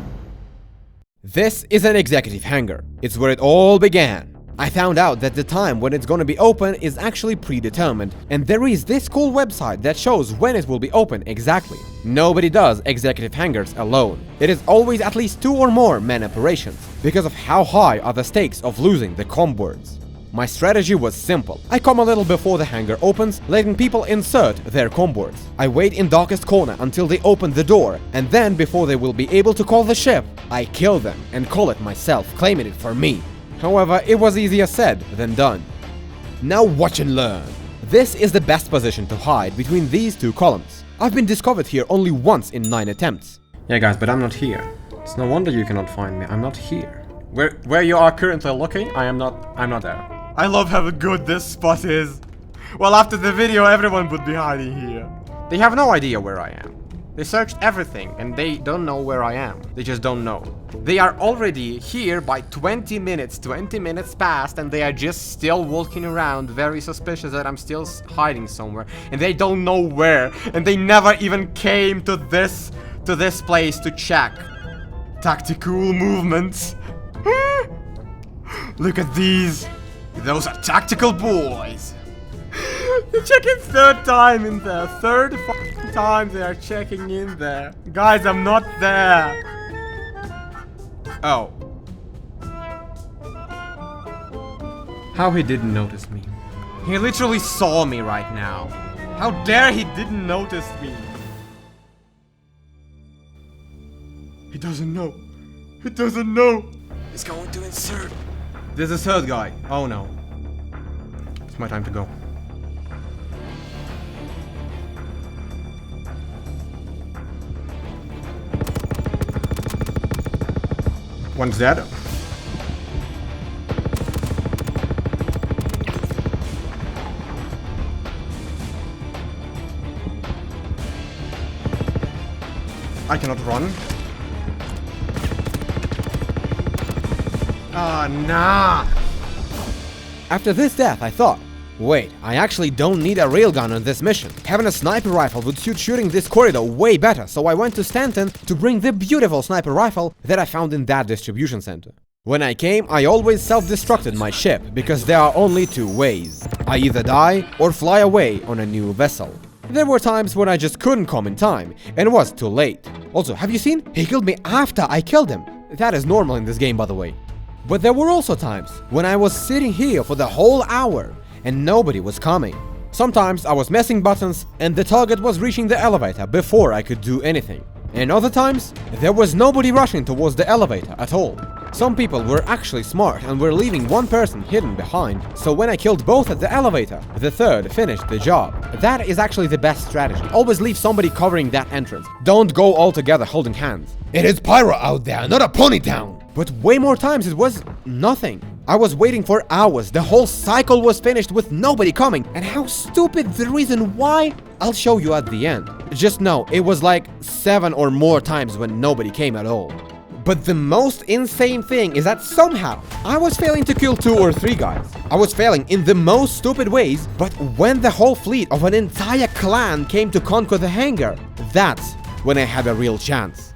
This is an executive hangar. It's where it all began. I found out that the time when it's gonna be open is actually predetermined, and there is this cool website that shows when it will be open exactly. Nobody does executive hangars alone. It is always at least 2 or more man operations, because of how high are the stakes of losing the com boards. My strategy was simple. I come a little before the hangar opens, letting people insert their com boards. I wait in darkest corner until they open the door, and then before they will be able to call the ship, I kill them and call it myself, claiming it for me. However, it was easier said than done. Now watch and learn. This is the best position to hide between these two columns. I've been discovered here only once in 9 attempts. Yeah guys, but I'm not here. It's no wonder you cannot find me. I'm not here. Where you are currently looking, I'm not there. I love how good this spot is. Well, after the video, everyone would be hiding here. They have no idea where I am. They searched everything and they don't know where I am. They just don't know. They are already here by 20 minutes. 20 minutes passed and they are just still walking around, very suspicious that I'm still hiding somewhere. And they don't know where. And they never even came to this place to check. Tactical movements. Look at these. Those are tactical boys. They're checking third time in there. Third fucking time they are checking in there. Guys, I'm not there. Oh. How he didn't notice me. He literally saw me right now. How dare he didn't notice me. He doesn't know. He doesn't know. He's going to insert. There's a third guy. Oh no. It's my time to go. One's dead. I cannot run. Ah, nah. After this death, I thought, wait, I actually don't need a railgun on this mission. Having a sniper rifle would suit shooting this corridor way better, so I went to Stanton to bring the beautiful sniper rifle that I found in that distribution center. When I came, I always self-destructed my ship, because there are only two ways. I either die or fly away on a new vessel. There were times when I just couldn't come in time, and it was too late. Also, have you seen? He killed me after I killed him. That is normal in this game, by the way. But there were also times when I was sitting here for the whole hour, and nobody was coming. Sometimes I was messing buttons and the target was reaching the elevator before I could do anything. And other times, there was nobody rushing towards the elevator at all. Some people were actually smart and were leaving one person hidden behind, so when I killed both at the elevator, the third finished the job. That is actually the best strategy. Always leave somebody covering that entrance. Don't go all together holding hands. It is Pyro out there, not a pony town! But way more times it was nothing. I was waiting for hours, the whole cycle was finished with nobody coming, and how stupid the reason why, I'll show you at the end. Just know, it was like 7 or more times when nobody came at all. But the most insane thing is that somehow, I was failing to kill 2 or 3 guys. I was failing in the most stupid ways, but when the whole fleet of an entire clan came to conquer the hangar, that's when I had a real chance.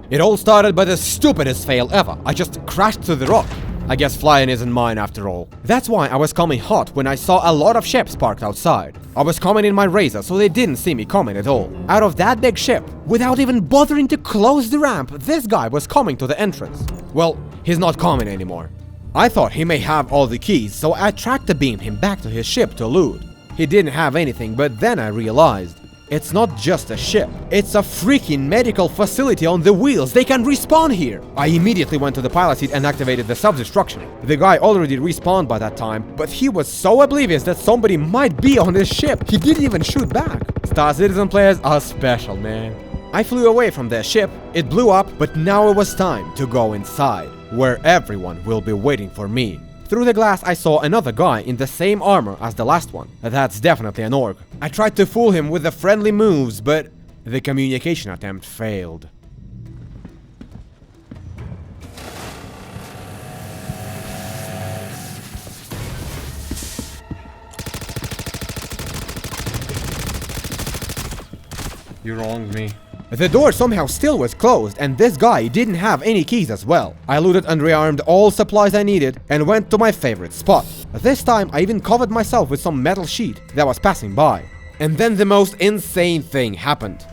It all started by the stupidest fail ever. I just crashed through the rock. I guess flying isn't mine after all. That's why I was coming hot when I saw a lot of ships parked outside. I was coming in my Razor, so they didn't see me coming at all. Out of that big ship, without even bothering to close the ramp, this guy was coming to the entrance. Well, he's not coming anymore. I thought he may have all the keys, so I tractor beamed him back to his ship to loot. He didn't have anything, but then I realized it's not just a ship, it's a freaking medical facility on the wheels. They can respawn here. I immediately went to the pilot seat and activated the self-destruction. The guy already respawned by that time, but he was so oblivious that somebody might be on his ship. He didn't even shoot back. Star Citizen players are special, man. I flew away from their ship, it blew up, but now it was time to go inside, where everyone will be waiting for me. Through the glass I saw another guy in the same armor as the last one. That's definitely an orc. I tried to fool him with the friendly moves, but the communication attempt failed. You wronged me. The door somehow still was closed, and this guy didn't have any keys as well. I looted and rearmed all supplies I needed and went to my favorite spot. This time I even covered myself with some metal sheet that was passing by. And then the most insane thing happened.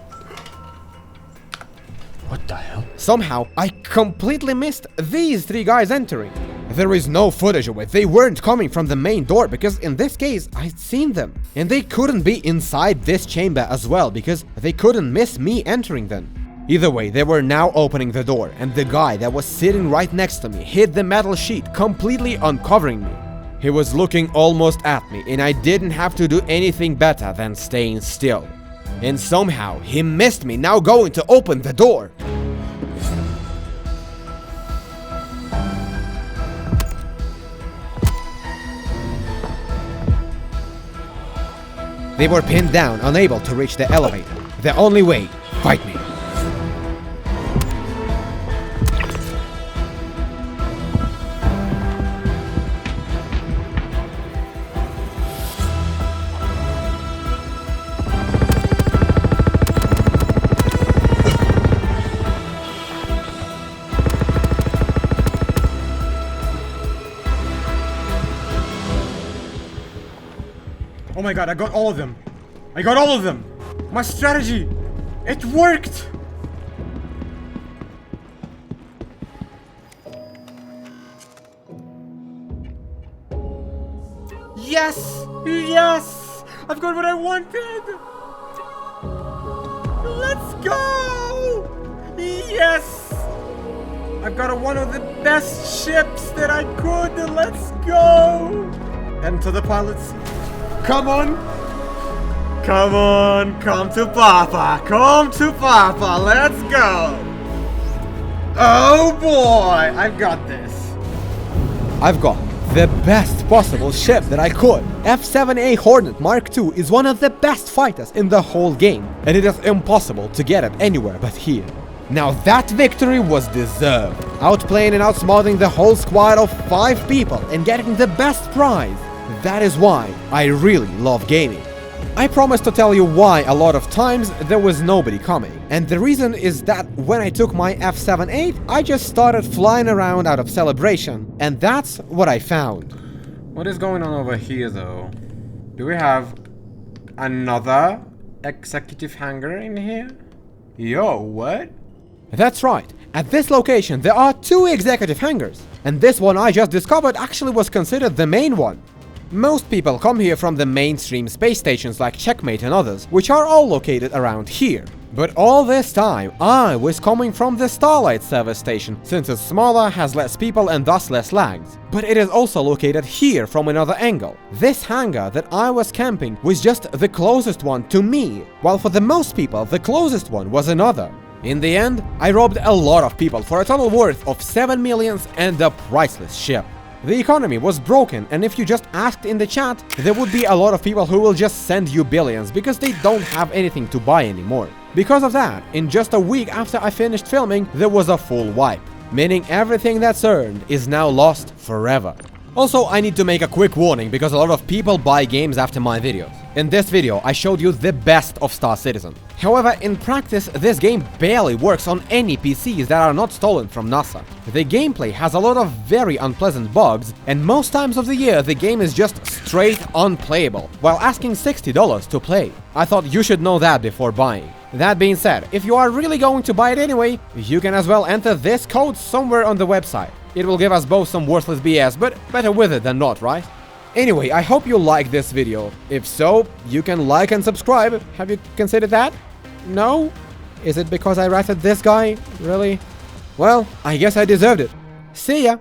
What the hell? Somehow, I completely missed these 3 guys entering. There is no footage of it. They weren't coming from the main door because in this case, I'd seen them. And they couldn't be inside this chamber as well because they couldn't miss me entering them. Either way, they were now opening the door and the guy that was sitting right next to me hid the metal sheet, completely uncovering me. He was looking almost at me, and I didn't have to do anything better than staying still. And somehow, he missed me, now going to open the door. They were pinned down, unable to reach the elevator. The only way, fight me. Oh my god, I got all of them. I got all of them. My strategy. It worked. Yes. Yes. I've got what I wanted. Let's go. Yes. I've got one of the best ships that I could. Let's go. And to the pilots. Come on! Come on! Come to Papa! Come to Papa! Let's go! Oh boy! I've got this! I've got the best possible ship that I could. F-7A Hornet Mark II is one of the best fighters in the whole game, and it is impossible to get it anywhere but here. Now that victory was deserved. Outplaying and outsmarting the whole squad of 5 people and getting the best prize. That is why I really love gaming. I promised to tell you why a lot of times there was nobody coming. And the reason is that when I took my F-7A, I just started flying around out of celebration. And that's what I found. What is going on over here though? Do we have another executive hangar in here? Yo, what? That's right. At this location there are 2 executive hangars. And this one I just discovered actually was considered the main one. Most people come here from the mainstream space stations like Checkmate and others, which are all located around here. But all this time, I was coming from the Starlight service station, since it's smaller, has less people and thus less lags. But it is also located here from another angle. This hangar that I was camping was just the closest one to me, while for the most people, the closest one was another. In the end, I robbed a lot of people for a total worth of 7 millions and a priceless ship. The economy was broken, and if you just asked in the chat, there would be a lot of people who will just send you billions because they don't have anything to buy anymore. Because of that, in just a week after I finished filming, there was a full wipe, meaning everything that's earned is now lost forever. Also, I need to make a quick warning because a lot of people buy games after my videos. In this video, I showed you the best of Star Citizen. However, in practice, this game barely works on any PCs that are not stolen from NASA. The gameplay has a lot of very unpleasant bugs, and most times of the year the game is just straight unplayable, while asking $60 to play. I thought you should know that before buying. That being said, if you are really going to buy it anyway, you can as well enter this code somewhere on the website. It will give us both some worthless BS, but better with it than not, right? Anyway, I hope you liked this video. If so, you can like and subscribe. Have you considered that? No? Is it because I ratted this guy? Really? Well, I guess I deserved it. See ya!